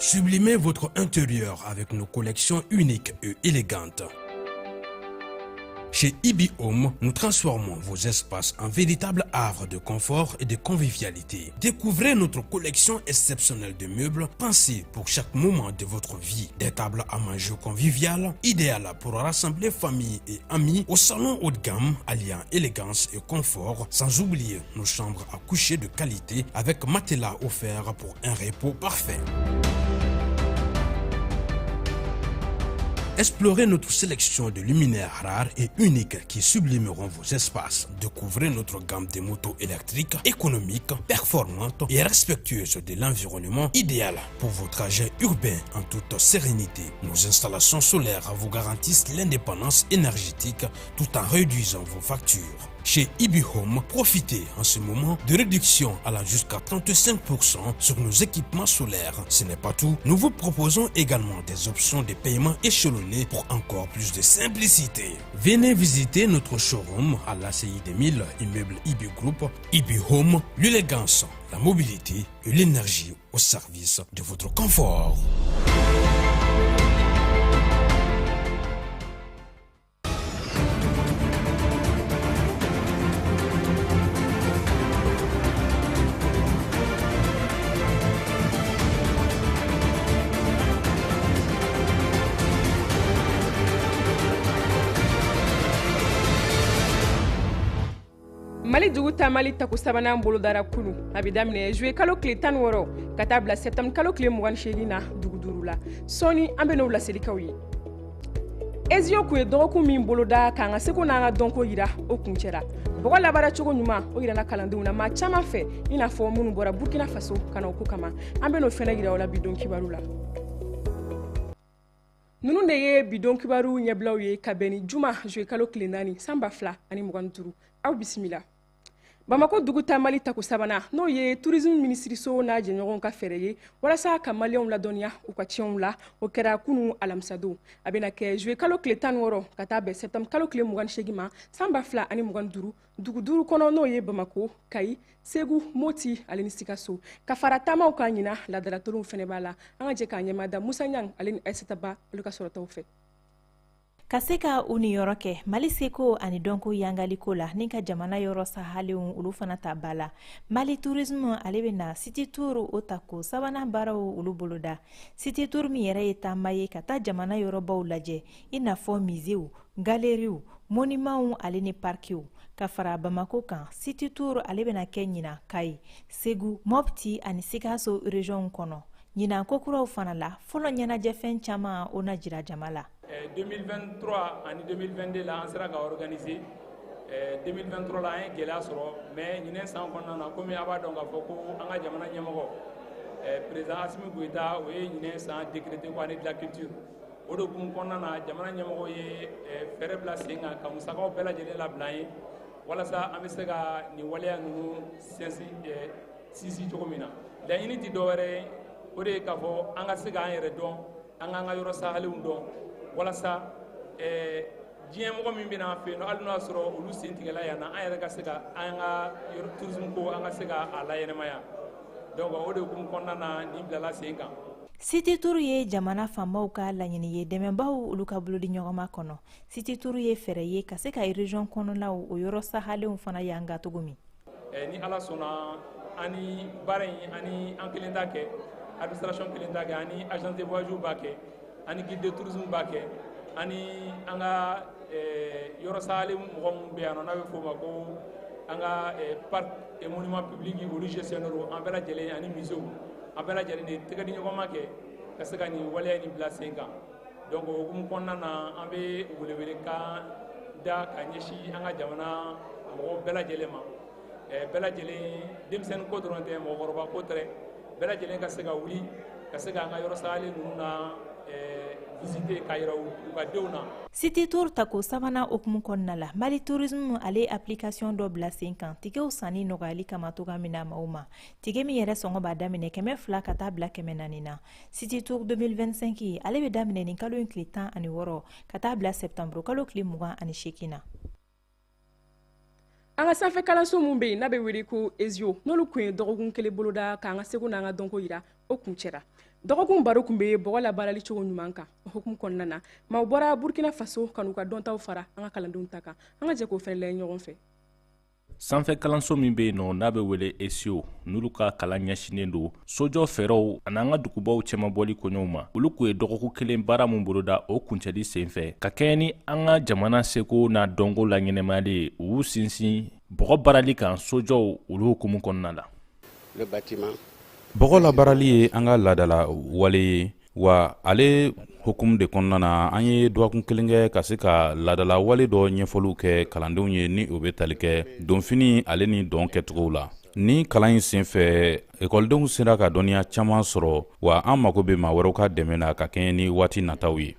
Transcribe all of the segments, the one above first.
Sublimez votre intérieur avec nos collections uniques et élégantes. Chez Ibi Home, nous transformons vos espaces en véritables havres de confort et de convivialité. Découvrez notre collection exceptionnelle de meubles pensés pour chaque moment de votre vie. Des tables à manger conviviales, idéales pour rassembler famille et amis, au salon haut de gamme, alliant élégance et confort, sans oublier nos chambres à coucher de qualité avec matelas offerts pour un repos parfait. Explorez notre sélection de luminaires rares et uniques qui sublimeront vos espaces. Découvrez notre gamme de motos électriques, économiques, performantes et respectueuses de l'environnement, idéales pour vos trajets urbains en toute sérénité. Nos installations solaires vous garantissent l'indépendance énergétique tout en réduisant vos factures. Chez Ibi Home, profitez en ce moment de réductions allant jusqu'à 35% sur nos équipements solaires. Ce n'est pas tout, nous vous proposons également des options de paiement échelonnées pour encore plus de simplicité. Venez visiter notre showroom à l'ACI 2000, immeuble Ibi Group. Ibi Home, l'élégance, la mobilité et l'énergie au service de votre confort. Mali duguta Mali taku sabanan bolo dara kunu abidamne juillet kalo kile 16 ka taa bila septembre kalo kile 28 na duguduru la soni an bɛ n'o laselikaw ye Ezio kun ye dɔgɔkun min bolo da kan ka seko n'an ka dɔnko yira o kun cɛra bɔgɔ labara cogo ɲuman o yirana kalandenw na maa caman fɛ i n'a fɔ minnu bɔra Burkina Faso ka na o ko kama an bɛ n'o fɛnɛ yira o la bidon kibaru la nunu de ye bidon kibaru ɲɛbilaw ye ka bɛn ni juma juillet kalo kile 4 san 2025 aw bisimila Bamako duguta Mali taku sabana n'o ye tourisme ministriso n'a jɛɲɔgɔnw ka fɛɛrɛ ye walasa ka maliyɛnw ladɔnniya u ka tiɲɛw la o kɛra kunu alamisadon a bɛna kɛ juillet kalo kile 16 ka taa bɛn septembre kalo kile 28 ma san 2025 dugu duuru kɔnɔ n'o ye Bamako, Kayi, Segu, Moti ale ni Sikaso ka fara taamaw ka ɲina ladaratolenw fɛnɛ b'a la an ka jɛ k'a ɲɛmada Musa Ɲang ale ni Aissata Ba olu ka sɔrɔtaw fɛ ka se ka u ni yɔrɔ kɛ Mali seko ani dɔnko yangaliko la ni ka jamana yɔrɔ sahalenw olu fana ta ba la Mali tourisme ale bɛna city tour o ta ko sabanan baaraw olu boloda city tour min yɛrɛ ye taama ye ka taa jamana yɔrɔbaw lajɛ i n'a fɔ musées, galeries, monuments ale ni parkiw ka fara Bamako kan city tour ale bɛna kɛ ɲina Kayi, Segu, Mopti ani Sikaso région kɔnɔ ɲina kokuraw fana la fɔlɔ ɲɛnajɛ fɛn caman o na jira jama la 2023 ani 2022 la an sera ka organiser 2023 la an ye gɛlɛya sɔrɔ mais ɲinɛ san kɔnɔna na komi a b'a dɔn k'a fɔ ko an ka jamana ɲɛmɔgɔ président Assimi Goïta o ye ɲinɛ san décrété ko année de la culture o de kun kɔnɔna na jamana ɲɛmɔgɔ ye fɛɛrɛ bila sen kan ka musakaw bɛɛ lajɛlen labila an ye walasa an bɛ se ka nin waleya ninnu sinsin cogo min na laɲini tɛ dɔwɛrɛ ye o de ye k'a fɔ an ka se k'an yɛrɛ dɔn an k'an ka yɔrɔ sahalenw dɔn walasa diɲɛ mɔgɔ min bɛna an fɛ yen nɔ hali n'o y'a sɔrɔ olu sen tigɛla yan na an yɛrɛ ka se ka an ka tourisme ko an ka se ka a layɛlɛmaya donc o de hukumu kɔnɔna na nin bilala sen kan city tour ye jamana fanbaw ka laɲini ye dɛmɛbaw olu ka bolodi ɲɔgɔnma kɔnɔ city tour ye fɛɛrɛ ye ka se ka région kɔnɔnaw o yɔrɔ sahalenw fana yanga cogo min ni ala sɔnna ani baara in ani an kelen t'a kɛ administration kelen t'a kɛ ani agence de voyage b'a kɛ ani guide de tourisme b'a kɛ ani an ka yɔrɔ sahalen mɔgɔ minnu bɛ yan nɔ n'a bɛ f'o ma ko an ka parc et monument public olu gestionnaire an bɛɛ lajɛlen ani musée an bɛɛ lajɛlen de tɛgɛ di ɲɔgɔn ma kɛ ka se ka nin waleya nin bila sen kan donc o hukumu kɔnɔna na an bɛ welewelekan da ka ɲɛsin an ka jamana mɔgɔw bɛɛ lajɛlen ma bɛɛ lajɛlen denmisɛnnin ko dɔrɔn tɛ mɔgɔkɔrɔba ko tɛ bɛɛ lajɛlen ka se ka wuli ka se k'an ka yɔrɔ sahalen ninnu na visiter ka yira u ka denw na city tour tako sabanan okumu kɔnɔna la Mali tourisme ale application dɔ bila sen kan tigew sanni nɔgɔyali kama toga min na maaw ma tige min yɛrɛ sɔngɔ b'a daminɛ 200 ka taa bila 400 na city tour 2025 ale bɛ daminɛ nin kalo in tile 16 ka taa bila septembre kalo tile 28 na an ka sanfɛ kalanso mun bɛ yen n'a bɛ wele ko Ezio n'olu kun ye dɔgɔkun kelen boloda k'an ka seko n'an ka dɔnko yira o kun cɛra dɔgɔkun baro kun be bɔgɔ labaarali cogo ɲuman kan o hukumu kɔnɔna na maaw bɔra burkina faso kan'u ka dɔntaw fara an ka kalandenw ta kan an ka jɛ k'o fɛnɛ layɛ ɲɔgɔn fɛ. sanfɛ kalanso min be yen nɔ n'a bɛ wele esio n'olu ka kalan ɲɛsinen don sojɔ fɛɛrɛw an'an ka dugubaw cɛman bɔli koɲɛw ma olu kun ye dɔgɔkun kelen baara mun boloda o kuncɛli sen fɛ ka kɛɲɛ ni an ka jamana seko n'a dɔnko la ɲɛnɛmayali ye u y'u sinsin bɔgɔ baarali kan sojɔw olu hukumu kɔnɔna la. bɔgɔ labaarali ye an ka laadala wale ye wa ale hukumu de kɔnɔna na an ye dɔgɔkun kelen kɛ ka se ka laadala wale dɔ ɲɛfɔliw kɛ kalandenw ye ni o bɛ tali kɛ donfini ale ni dɔn kɛcogow la. ni kalan in sen fɛ ekɔlidenw sera ka dɔnniya caman sɔrɔ wa an mago bɛ maa wɛrɛw ka dɛmɛ na ka kɛɲɛ ni waati nataw ye.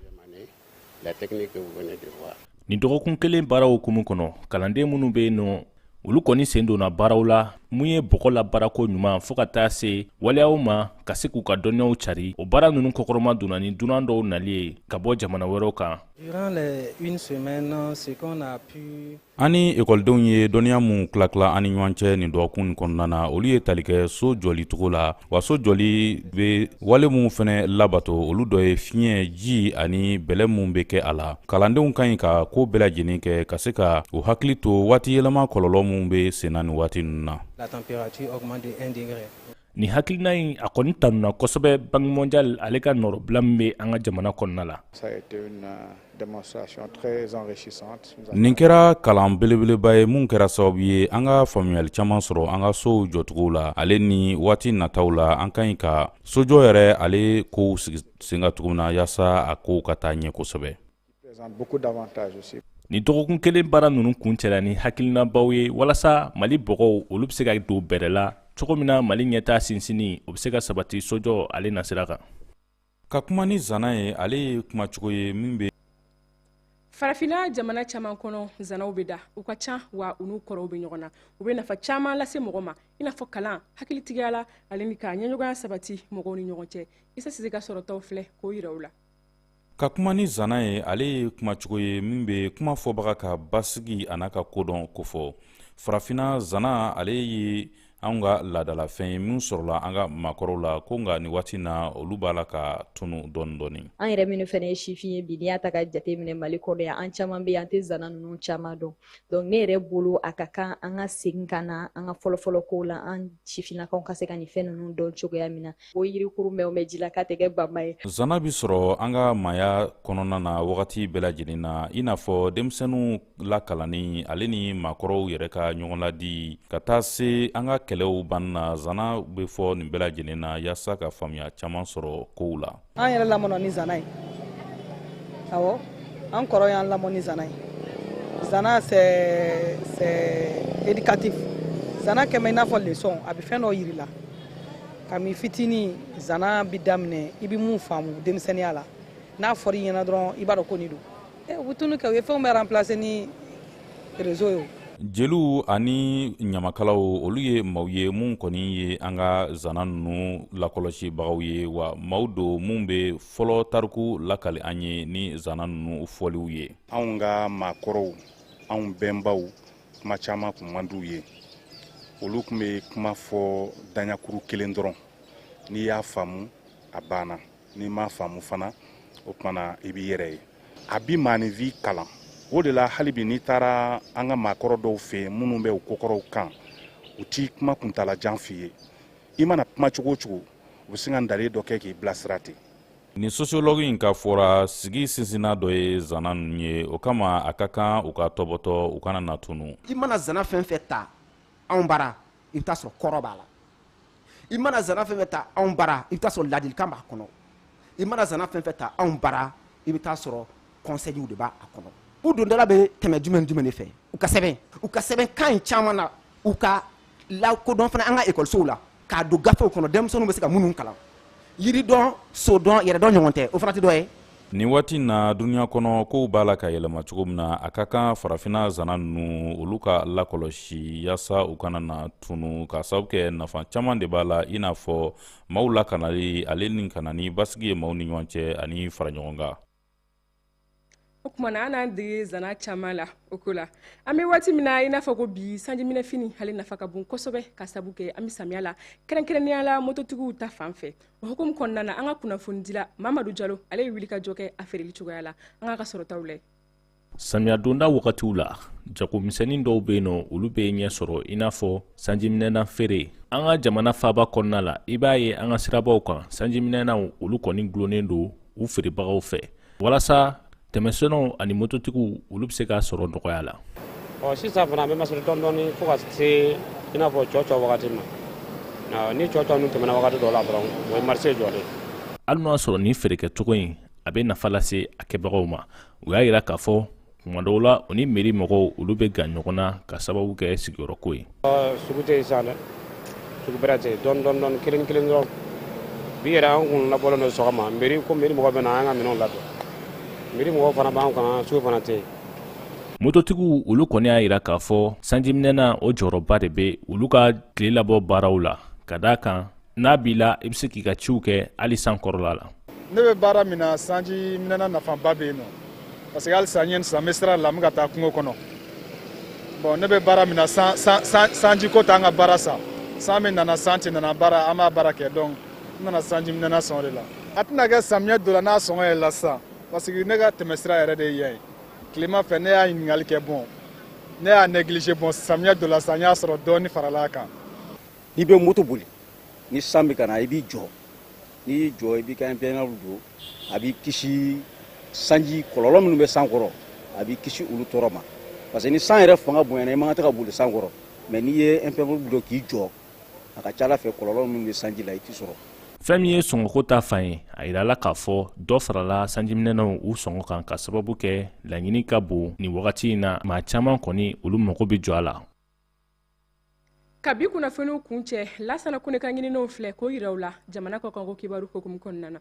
ni dɔgɔkun kelen baara hukumu kɔnɔ kalanden minnu bɛ yen nɔ olu kɔni sen donna baaraw la mun ye bɔgɔ la baarako ɲuman fɔɔ ka taa se waleyaw ma ka se k'u ka dɔnniyaw cari o baara ninnu kɔkɔrɔma donna ni dunan dɔw nali ye ka bɔ jamana wɛrɛw kan. an ni ekɔlidenw ye dɔnniya mun tila an ni ɲɔgɔn cɛ nin dɔgɔkun kɔnɔna na olu ye tali kɛ so jɔli cogo la wa so jɔli be wale mun fɛnɛ labato olu dɔ ye fiɲɛ ji ani bɛlɛ mun be kɛ a la. kalandenw ka ɲi ka ko bɛɛ lajɛlen kɛ ka se ka u hakili to waati yɛlɛma kɔlɔlɔ mun be senna ni waati ninnu na. ni hakilina ɲi a kɔni tanuna kosɛbɛ banki mondial ale ka nɔrɔbila min be an ka jamana kɔnɔna la. nin kɛra kalan belebeleba ye mun kɛra sababu ye an ka faamuyali caman sɔrɔ an ka sow jɔcogow la ale ni waati nataw la an ka ɲi ka sojɔ yɛrɛ ale kow sigi sen ka cogo min na yaasa a kow ka taa ɲɛ kosɛbɛ. ni dɔgɔkun kelen baara ninnu kun cɛla ni hakilinabaw ye walasa mali bɔgɔw olu be se ka don bɛrɛ la cogo min na mali ɲɛtaa sinsini o be se ka sabati sojɔ ale nasira kan. ka kuma ni zana ye ale ye kumacogo ye min be farafina jamana caman kɔnɔ zanaw be da u ka ca wa u n'u kɔrɔw be ɲɔgɔn na u be nafa caman lase mɔgɔ ma i n'a fɔ kalan hakilitigiya la ale ni ka ɲɛɲɔgɔnya sabati mɔgɔw ni ɲɔgɔn cɛ isa sise ka sɔrɔtaw filɛ k'o yira u la. ka kuma ni zana ye ale ye kumacogo ye min be kuma fɔbaga ka basigi a n'a ka kodɔn kofɔ. farafina zana ale ye an ka laadalafɛn ye min sɔrɔla an ka maakɔrɔw la ko nka ni waati na olu b'a la ka tunu dɔɔni dɔɔni. an yɛrɛ minnu fɛnɛ ye sifin ye bi n'i y'a ta ka jate minɛ mali kɔnɔ yan an caman bɛ an tɛ zana ninnu caman dɔn donc ne yɛrɛ bolo a ka kan an ka segin ka na an ka fɔlɔfɔlɔ kow la an sifinnakaw ka se ka nin fɛn ninnu dɔn cogoya min na o yirikuru mɛn ji la k'a tɛ kɛ bama ye. zana bi sɔrɔ an ka maaya kɔnɔna na wagati bɛɛ lajɛlen na i n'a fɔ denmisɛnninw lakalanni ale ni maakɔrɔw yɛrɛ ka ɲɔgɔn ladi ka taa se an ka kɛlɛw banna zana be fɔ nin bɛɛ lajɛlen na yaasa ka faamuya caman sɔrɔ kow la. an yɛrɛ lamɔna ni zana ye awɔ an kɔrɔ y'an lamɔ ni zana ye zana c'est éducatif zana kɛmɛ i n'a fɔ leçon a bɛ fɛn dɔ yiri la kami fitini zana bi daminɛ i bi mun faamu denmisɛnniya la n'a fɔra i ɲɛna dɔrɔn i b'a dɔn ko nin don u bɛ tunu kɛ u ye fɛnw bɛ remplacer ni réseau ye. jeliw ani ɲamakalaw olu ye maaw ye mun kɔni ye an ka zana nunu lakɔlɔsibagaw ye wa maaw do mun be fɔlɔ tariku lakali an ye ni zana nunu fɔliw ye. anw ka maakɔrɔw anw bɛnbaw kuma caman kun man d'u ye olu kun be kuma fɔ daɲakuru kelen dɔrɔn n'i y'a faamu a banna n'i m'a faamu fana o kumana i b'i yɛrɛ ye a bi maanifi kalan o de la hali bi n'i taara an ka maakɔrɔ dɔw fɛ minnu bɛ u kokɔrɔw kan u t'i kuma kuntalajan f'i ye i mana kuma cogo o cogo u bɛ se ka ndalen dɔ kɛ k'i bilasira ten. ni sociologue in ka fɔra sigi sinsinna dɔ ye zana ninnu ye o kama a ka kan u ka tɔbɔtɔ u kana na tunu. i mana zana fɛn fɛn ta anw bara i bɛ taa sɔrɔ kɔrɔ b'a la i mana zana fɛn fɛn ta anw bara i bɛ taa sɔrɔ ladilikan b'a kɔnɔ i mana zana fɛn fɛn ta anw bara i bɛ taa sɔrɔ conseils de b'a kɔnɔ. u dondala bɛ tɛmɛ jumɛn de fɛ u ka sɛbɛn kan in caman na u ka lakodɔn fana an ka ekɔlisow la k'a don gafew kɔnɔ denmisɛnninw bɛ se ka minnu kalan yiri dɔn so dɔn yɛrɛ dɔn ɲɔgɔn tɛ o fana tɛ dɔ ye. nin waati na duniya kɔnɔ kow b'a la ka yɛlɛma cogo min na a ka kan farafina zana nunu olu ka lakɔlɔsi yaasa u kana na tunu ka sababu kɛ nafa caman de b'a la i n'a fɔ maaw lakanali ale ni kanani basigi ye maaw ni ɲɔgɔn cɛ ani fara ɲɔgɔn kan. o kuma na an dege zana caman la o ko la an bɛ waati min na i n'a fɔ ko bi sanji minɛ fini hali nafa ka bon kosɛbɛ ka sabu kɛ an bɛ samiya la kɛrɛnkɛrɛnnenya la mototigiw ta fan fɛ o hukumu kɔnɔna na an ka kunnafoni dila Mamadu Jalo ale ye wuli ka jɔ kɛ a feereli cogoya la an k'a ka sɔrɔtaw lajɛ. Samiya donda wagatiw la jagomisɛnnin dɔw bɛ yen nɔ olu bɛ ɲɛ sɔrɔ i n'a fɔ sanjiminɛna feere an ka jamana faaba kɔnɔna la i b'a ye an ka sirabaw kan sanjiminɛnaw olu kɔni gulonnen don u feerebagaw fɛ walasa tɛmɛsɛnɛw ani mototigiw olu bɛ se k'a sɔrɔ nɔgɔya la. Sisan fana an bɛ masiri dɔɔni fo ka se i n'a fɔ cɔcɔ wagati ma ni cɔcɔ ninnu tɛmɛna wagati dɔw la dɔrɔn o ye marché jɔlen. hali n'o y'a sɔrɔ nin feerekɛcogo in a bɛ nafa lase a kɛbagaw ma u y'a jira k'a fɔ tuma dɔw la o ni mairie mɔgɔw olu bɛ gan ɲɔgɔn na ka sababu kɛ sigiyɔrɔko ye. Sugu tɛ yen sisan dɛ sugu bɛrɛ tɛ yen dɔɔni kelen dɔrɔn bi yɛrɛ an kun labɔlen don sɔgɔma mairie mɔgɔ bɛ na an ka minɛnw ladon mairie mɔgɔw fana b'an kan sugu fana tɛ yen. mototigiw olu kɔni y'a jira k'a fɔ sanjiminɛna o jɔyɔrɔba de bɛ olu ka tile labɔ baaraw la ka d'a kan n'a b'i la i bɛ se k'i ka ciw kɛ hali san kɔrɔla la. Ne bɛ baara min na sanjiminɛna nafaba bɛ yen nɔ parce que hali san n bɛ sira la n bɛ ka taa kungo kɔnɔ bon ne bɛ baara min na sanjiko t'an ka baara sa san min nana san tɛ nana baara an b'a baara kɛ donc n nana sanjiminɛna sɔngɔ de la a tɛna kɛ samiyɛ dɔ la n'a sɔngɔ yɛlɛ la sisan parce que ne ka tɛmɛsira yɛrɛ de ye yan ye tilema fɛ ne y'a ɲininkali kɛ bon ne y'a négligé bon samiyɛ dɔ la sisan n y'a sɔrɔ dɔɔni farala a kan. N'i bɛ moto boli ni san bɛ ka na i b'i jɔ n'i y'i jɔ i b'i ka imperméable don a b'i kisi sanji kɔlɔlɔ minnu bɛ san kɔrɔ a b'i kisi olu tɔɔrɔ ma parce que ni san yɛrɛ fanga bonyana i man kan tɛ ka boli san kɔrɔ mais n'i ye imperméable don k'i jɔ a ka ca Ala fɛ kɔlɔlɔ minnu bɛ sanji la i t'i sɔrɔ. fɛn min ye sɔngɔko ta fan ye a yirala k'a fɔ dɔ farala sanjiminɛnaw u sɔngɔ kan ka sababu kɛ laɲini ka bon nin wagati in na maa caman kɔni olu mago bɛ jɔ a la. Kabi kunnafoniw kun cɛ Lasana Kone ka ɲininenw filɛ k'o yira u la jamana kɔ kan ko kibaru hukumu kɔnɔna na.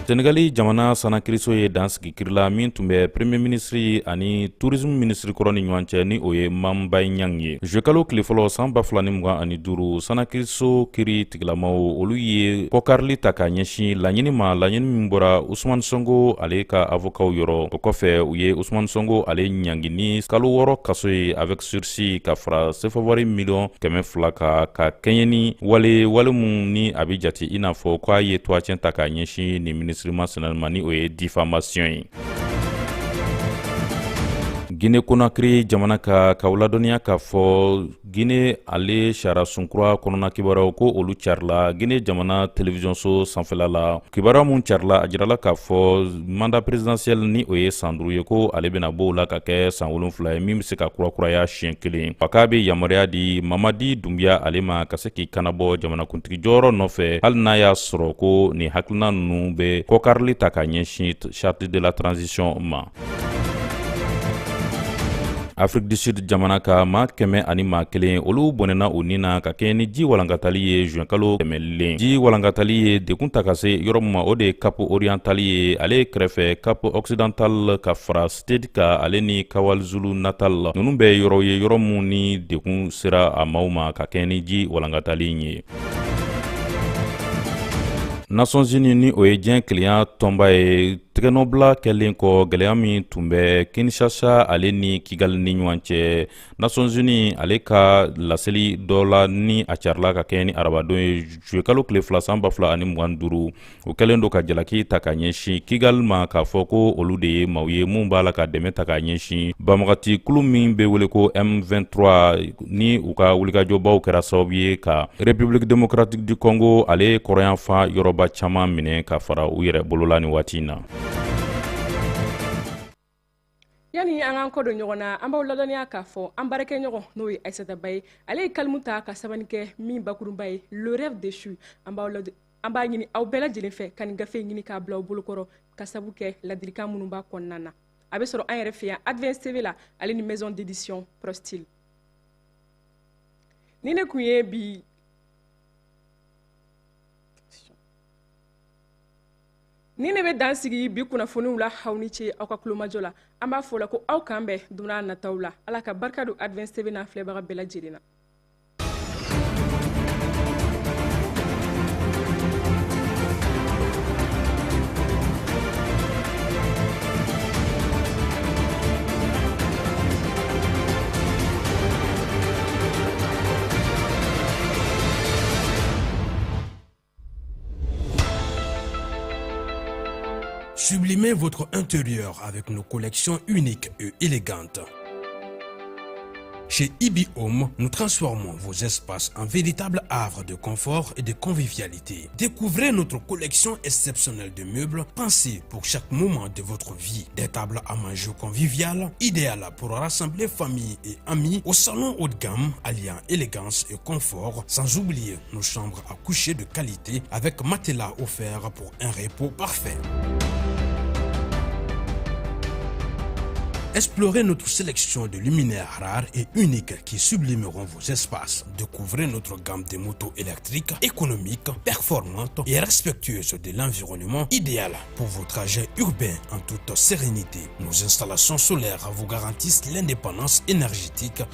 Senegali jamana sanakiriso ye dansigi kirila min tun bɛ premier ministre ani tourisme ministre kɔrɔ ni ɲɔgɔn cɛ ni o ye Mambaye Niang ye. Juekalo tile fɔlɔ san 2025 sanakiriso kiri tigilamaw olu ye kɔkarili ta ka ɲɛsin laɲini ma laɲini min bɔra Ousmane Sonko ale ka avocat yɔrɔ. O kɔfɛ u ye Ousmane Sonko ale ɲangi ni kalo 6 kaso ye avec sursis ka fara sefavari million 200 ka kɛɲɛ wale mun ni a bɛ jate i n'a fɔ k'a ye toacɛn ta ka ɲɛsin ni ministre ni o ye diffamation ye. Guinée Conakry jamana ka ladɔnniya k'a fɔ Guinée ale sariya sunkura kɔnɔna kibaruyaw ko olu carila Guinée jamana télévision so sanfɛla la kibaruya mun carila a jirala k'a fɔ mandat présidentiel ni o ye san 5 ye ko ale bɛna bɔ o la ka kɛ san 7 ye min bɛ se ka kurakuraya siɲɛ 1 a k'a bɛ yamaruya di Mamadi Doumbia ale ma ka se k'i kanabɔ jamanakuntigi jɔyɔrɔ nɔfɛ hali n'a y'a sɔrɔ ko nin hakilina ninnu bɛ kɔkarili ta ka ɲɛsin charte de la transition ma. Afrique du Sud jamana ka maa 101 olu bɔnɛna u ni na ka kɛ ni ji walankatali ye juɛnkalo tɛmɛlen. Ji walankatali ye dekun ta ka se yɔrɔ min ma o de ye Cap Oriental ye ale kɛrɛfɛ Cap Occidental ka fara Stade ka ale ni Kawal Zulu Natal ninnu bɛ yɔrɔ ye yɔrɔ mun ni dekun sera a maaw ma ka kɛ ni ji walankatali ye. Nations Unies ni o ye diɲɛ kiliyan tɔnba ye tɛgɛnɔbila kɛlen kɔ gɛlɛya min tun bɛ Kinshasa ale ni Kigali ni ɲɔgɔn cɛ. Nations Unies ale ka laseli dɔ la ni a carila ka kɛ ni arabadon ye juekalo tile 2 san 2025 o kɛlen don ka jalaki ta ka ɲɛsin Kigali ma k'a fɔ ko olu de ye maaw ye mun b'a la ka dɛmɛ ta ka ɲɛsin banbagati kulu min bɛ wele ko M23 ni u ka wulikajɔbaw kɛra sababu ye ka République démocratique du Congo ale kɔrɔyanfan yɔrɔba caman minɛ ka fara u yɛrɛ bolola ni waati in na. Yani an k'an kɔ don ɲɔgɔn na an b'aw ladɔnniya k'a fɔ an baarakɛ ɲɔgɔn n'o ye Aissata Ba ye ale ye kalimu ta ka sabali kɛ min bakurunba ye le rêve déchu an b'a ɲini aw bɛɛ lajɛlen fɛ ka nin gafe ɲini k'a bila aw bolokɔrɔ ka sabu kɛ ladilikan minnu b'a kɔnɔna na a bɛ sɔrɔ an yɛrɛ fɛ yan Advance TV la ale ni maison d'édition Prostyle ni ne kun ye bi ni ne bɛ dan sigi bi kunnafoniw la aw ni ce aw ka kulomajɔ la an b'a fɔ la ko aw kan bɛn don n'a nataw la ala ka barika don Advance TV n'a filɛbaga bɛɛ lajɛlen na. Sublimez votre intérieur avec nos collections uniques et élégantes. Chez Ibi Home, nous transformons vos espaces en véritables havres de confort et de convivialité. Découvrez notre collection exceptionnelle de meubles pensés pour chaque moment de votre vie. Des tables à manger conviviales, idéales pour rassembler famille et amis, au salon haut de gamme, alliant élégance et confort, sans oublier nos chambres à coucher de qualité avec matelas offerts pour un repos parfait. Explorez notre sélection de luminaires rares et uniques qui sublimeront vos espaces. Découvrez notre gamme de motos électriques, économiques, performantes et respectueuses de l'environnement, idéales pour vos trajets urbains en toute sérénité. Nos installations solaires vous garantissent l'indépendance énergétique